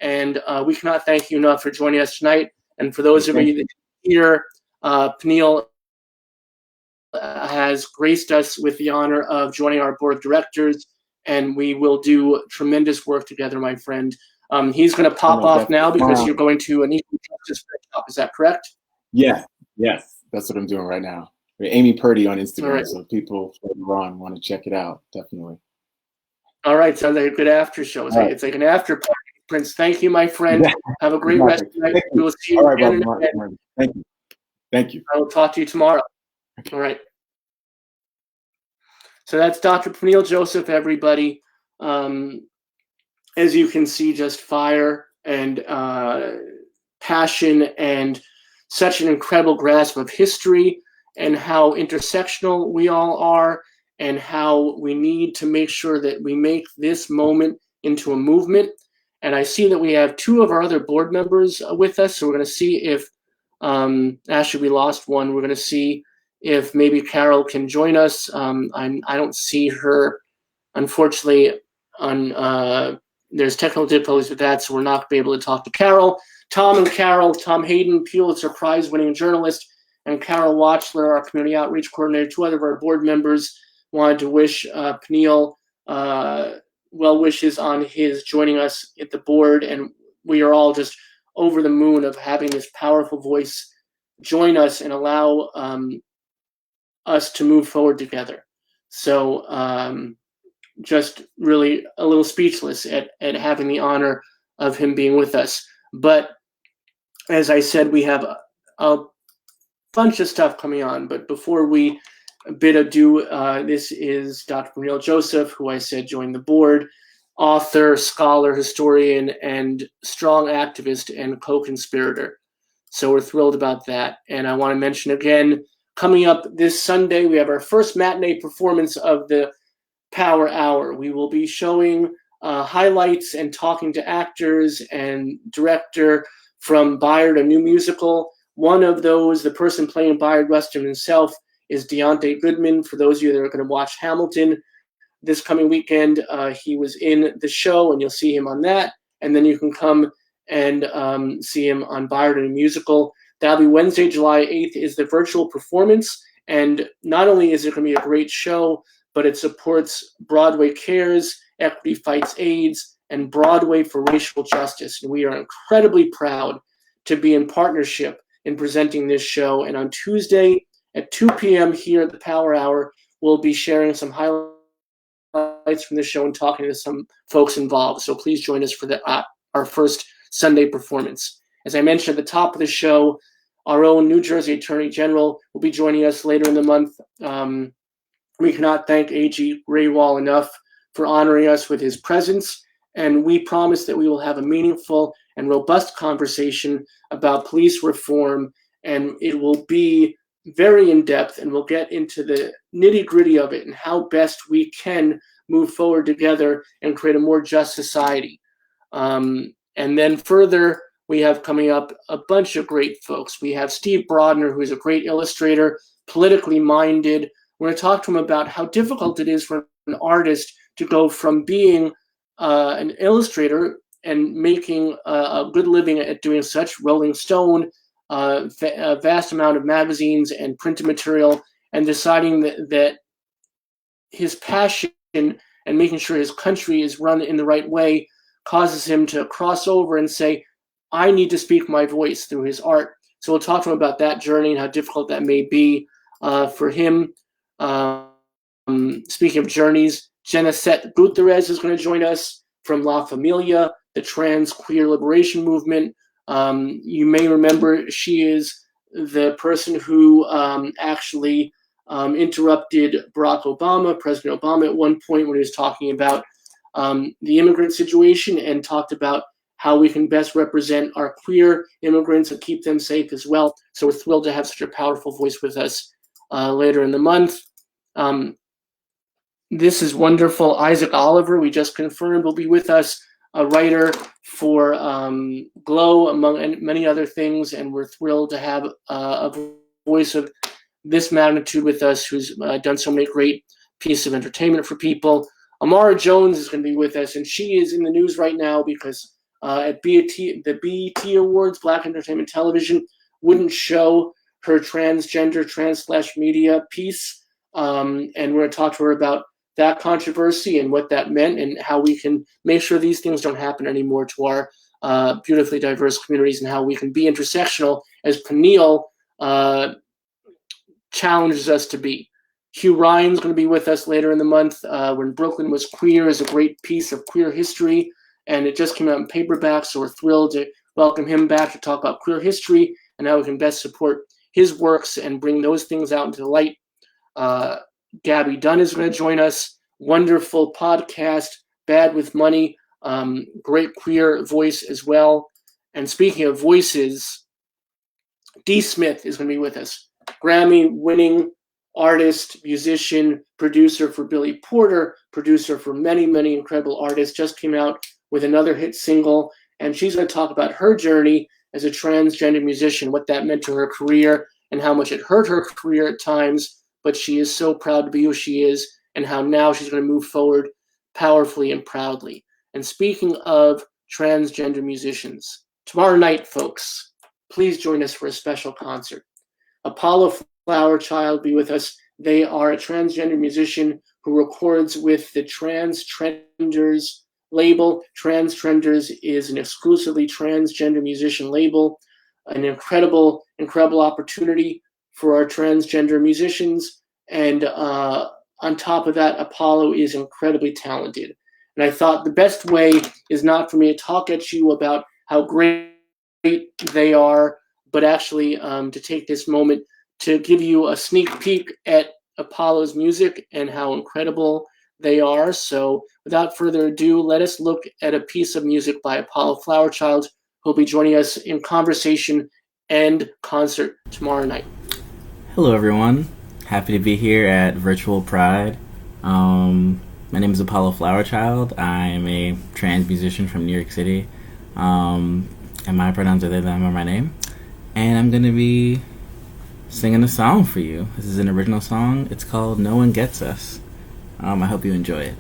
And we cannot thank you enough for joining us tonight. And for those of you that here, Peniel has graced us with the honor of joining our board of directors, and we will do tremendous work together, my friend. He's going to pop off now because you're going to an equal justice workshop. Is that correct? Yeah, yes, that's what I'm doing right now. Amy Purdy on Instagram, right. So people later on want to check it out, definitely. All right, sounds like a good after show. It's like an after party. Prince, thank you, my friend. Yeah. Have a great rest of the night. We will see you again. Thank you. Thank you. I will talk to you tomorrow. All right. So that's Dr. Peniel Joseph, everybody. As you can see, just fire and passion and such an incredible grasp of history and how intersectional we all are and how we need to make sure that we make this moment into a movement. And I see that we have two of our other board members with us. So we're going to see if, actually we lost one. We're going to see if maybe Carol can join us. I don't see her, unfortunately, there's technical difficulties with that, so we're not going to be able to talk to Carol. Tom Hayden, Pulitzer Prize-winning journalist, and Carol Watchler, our community outreach coordinator, two other of our board members, wanted to wish Peniel well wishes on his joining us at the board, and we are all just over the moon of having this powerful voice join us and allow us to move forward together. So just really a little speechless at having the honor of him being with us. But as I said, we have a bunch of stuff coming on. But before we bid adieu, this is Dr. Peniel Joseph, who I said joined the board, author, scholar, historian, and strong activist and co-conspirator. So we're thrilled about that. And I want to mention again, coming up this Sunday, we have our first matinee performance of the Power Hour. We will be showing highlights and talking to actors and director from Bayard, a new musical. One of those, the person playing Bayard Rustin himself, is Deontay Goodman. For those of you that are going to watch Hamilton this coming weekend, he was in the show, and you'll see him on that. And then you can come and see him on Bayard, a new musical. That'll be Wednesday, July 8th, is the virtual performance. And not only is it going to be a great show, but it supports Broadway Cares, Equity Fights AIDS, and Broadway for Racial Justice. And we are incredibly proud to be in partnership in presenting this show. And on Tuesday at 2 p.m. here at the Power Hour, we'll be sharing some highlights from the show and talking to some folks involved. So please join us for our first Sunday performance. As I mentioned at the top of the show, our own New Jersey Attorney General will be joining us later in the month. We cannot thank A.G. Graywall enough for honoring us with his presence, and we promise that we will have a meaningful and robust conversation about police reform, and it will be very in-depth, and we'll get into the nitty-gritty of it and how best we can move forward together and create a more just society. And then further, we have coming up a bunch of great folks. We have Steve Brodner, who is a great illustrator, politically minded. We're going to talk to him about how difficult it is for an artist to go from being an illustrator and making a good living at doing such, Rolling Stone, a vast amount of magazines and printed material, and deciding that his passion and making sure his country is run in the right way causes him to cross over and say, I need to speak my voice through his art. So we'll talk to him about that journey and how difficult that may be. for him. Speaking of journeys, Geneset Gutierrez is going to join us from La Familia, the trans queer liberation movement. You may remember she is the person who actually interrupted President Obama at one point when he was talking about the immigrant situation and talked about how we can best represent our queer immigrants and keep them safe as well. So we're thrilled to have such a powerful voice with us later in the month. This is wonderful. Isaac Oliver, we just confirmed, will be with us, a writer for Glow, among many other things, and we're thrilled to have a voice of this magnitude with us who's done so many great pieces of entertainment for people. Amara Jones is going to be with us, and she is in the news right now because at the BET Awards, Black Entertainment Television wouldn't show her transgender trans/media piece, and we're going to talk to her about that controversy and what that meant and how we can make sure these things don't happen anymore to our beautifully diverse communities and how we can be intersectional as Peniel challenges us to be. Hugh Ryan's going to be with us later in the month. When Brooklyn Was Queer is a great piece of queer history, and it just came out in paperback, so we're thrilled to welcome him back to talk about queer history and how we can best support his works and bring those things out into the light. Gabby Dunn is going to join us. Wonderful podcast, Bad with Money. Great queer voice as well. And speaking of voices, Dee Smith is going to be with us. Grammy-winning artist, musician, producer for Billy Porter, producer for many, many incredible artists, just came out with another hit single. And she's going to talk about her journey as a transgender musician, what that meant to her career, and how much it hurt her career at times. But she is so proud to be who she is, and how now she's going to move forward powerfully and proudly. And speaking of transgender musicians, tomorrow night, folks, please join us for a special concert. Apollo Flowerchild will be with us. They are a transgender musician who records with the Trans Trenders label. Trans Trenders is an exclusively transgender musician label, an incredible, incredible opportunity for our transgender musicians. And on top of that, Apollo is incredibly talented. And I thought the best way is not for me to talk at you about how great they are, but actually to take this moment to give you a sneak peek at Apollo's music and how incredible they are. So without further ado, let us look at a piece of music by Apollo Flowerchild, who will be joining us in conversation and concert tomorrow night. Hello, everyone. Happy to be here at Virtual Pride. My name is Apollo Flowerchild. I am a trans musician from New York City. And my pronouns are they, them, or my name. And I'm going to be singing a song for you. This is an original song. It's called No One Gets Us. I hope you enjoy it.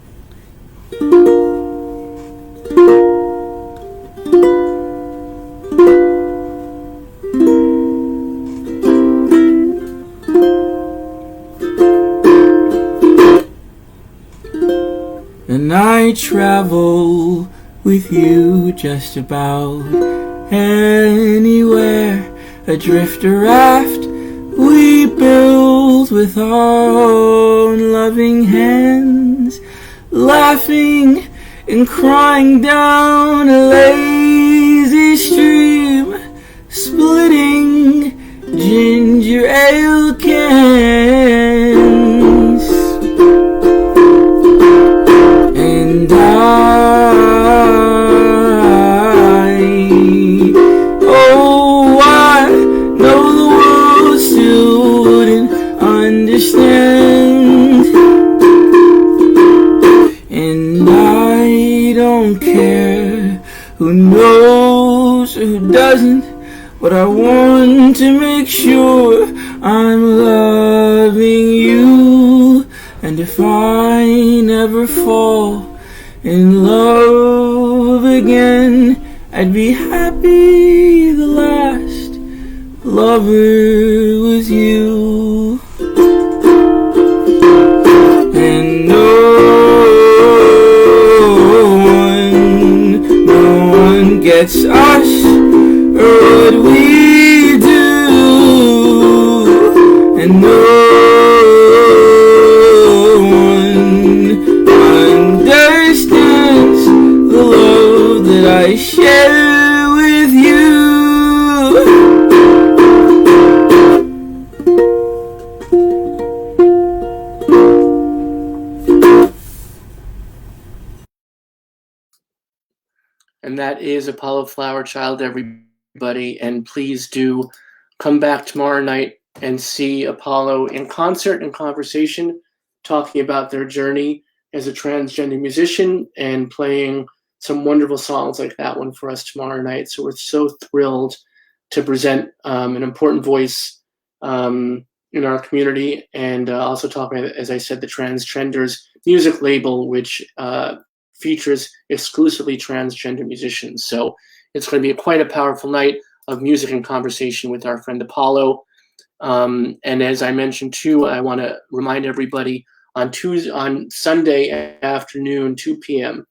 And I travel with you just about anywhere. Adrift a raft we build with our own loving hands, laughing and crying down a lazy stream, splitting ginger ale cans. And I know the world still wouldn't understand. And I don't care who knows or who doesn't, but I want to make sure I'm loving you. And if I never fall in love again, I'd be happy the last lover was you. And no one gets us or what we do. And no share with you. And that is Apollo Flowerchild, everybody. And please do come back tomorrow night and see Apollo in concert and conversation, talking about their journey as a transgender musician and playing some wonderful songs like that one for us tomorrow night. So we're so thrilled to present an important voice in our community, and also talking, as I said, the Transgenders music label, which features exclusively transgender musicians. So it's going to be quite a powerful night of music and conversation with our friend Apollo. And as I mentioned too, I want to remind everybody on Sunday afternoon, 2 p.m.,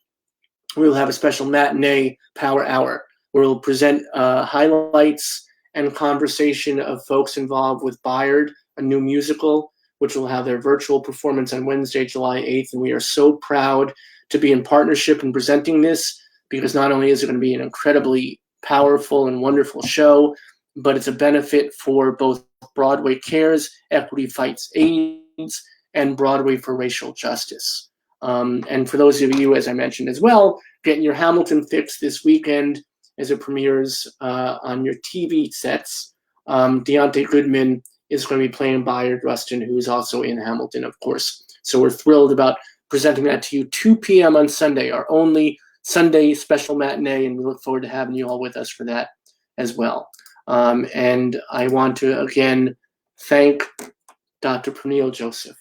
we'll have a special matinee power hour where we'll present highlights and conversation of folks involved with Bayard, a new musical, which will have their virtual performance on Wednesday, July 8th. And we are so proud to be in partnership in presenting this, because not only is it going to be an incredibly powerful and wonderful show, but it's a benefit for both Broadway Cares, Equity Fights AIDS, and Broadway for Racial Justice. And for those of you, as I mentioned as well, getting your Hamilton fix this weekend as it premieres on your TV sets. Deontay Goodman is going to be playing Bayard Rustin, who is also in Hamilton, of course. So we're thrilled about presenting that to you 2 p.m. on Sunday, our only Sunday special matinee, and we look forward to having you all with us for that as well. And I want to again thank Dr. Peniel Joseph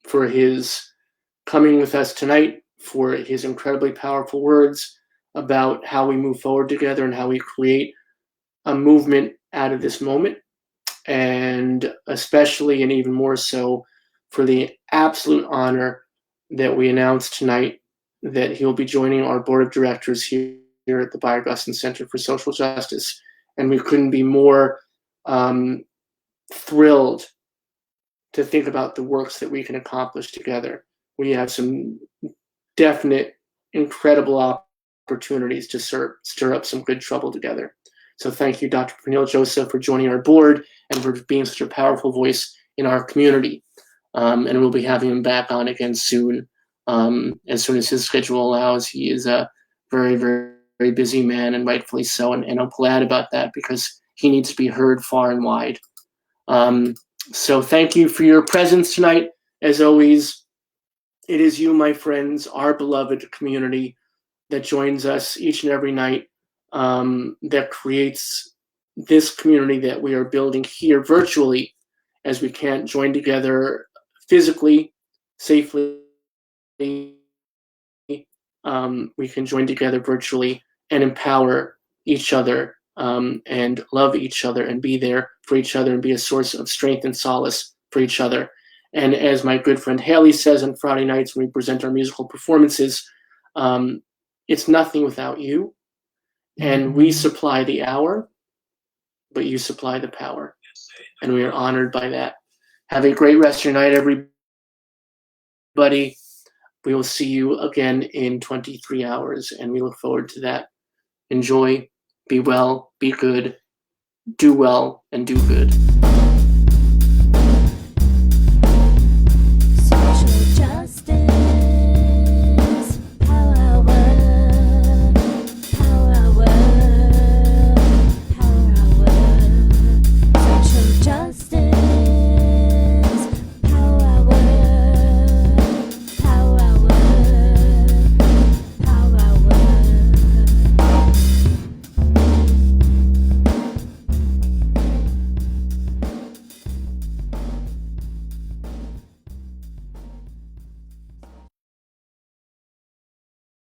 for his coming with us tonight, for his incredibly powerful words about how we move forward together and how we create a movement out of this moment, and especially and even more so for the absolute honor that we announced tonight that he'll be joining our board of directors here at the Bayard Rustin Center for Social Justice. And we couldn't be more thrilled to think about the works that we can accomplish together. We have some definite, incredible opportunities to stir up some good trouble together. So thank you, Dr. Peniel Joseph, for joining our board and for being such a powerful voice in our community. And we'll be having him back on again soon, as soon as his schedule allows. He is a very, very, very busy man, and rightfully so. And I'm glad about that, because he needs to be heard far and wide. So thank you for your presence tonight. As always, it is you, my friends, our beloved community, that joins us each and every night, that creates this community that we are building here virtually, as we can't join together physically, safely. We can join together virtually and empower each other, and love each other and be there for each other and be a source of strength and solace for each other. And as my good friend Haley says on Friday nights when we present our musical performances, it's nothing without you. And we supply the hour, but you supply the power. And we are honored by that. Have a great rest of your night, everybody. We will see you again in 23 hours, and we look forward to that. Enjoy, be well, be good, do well, and do good.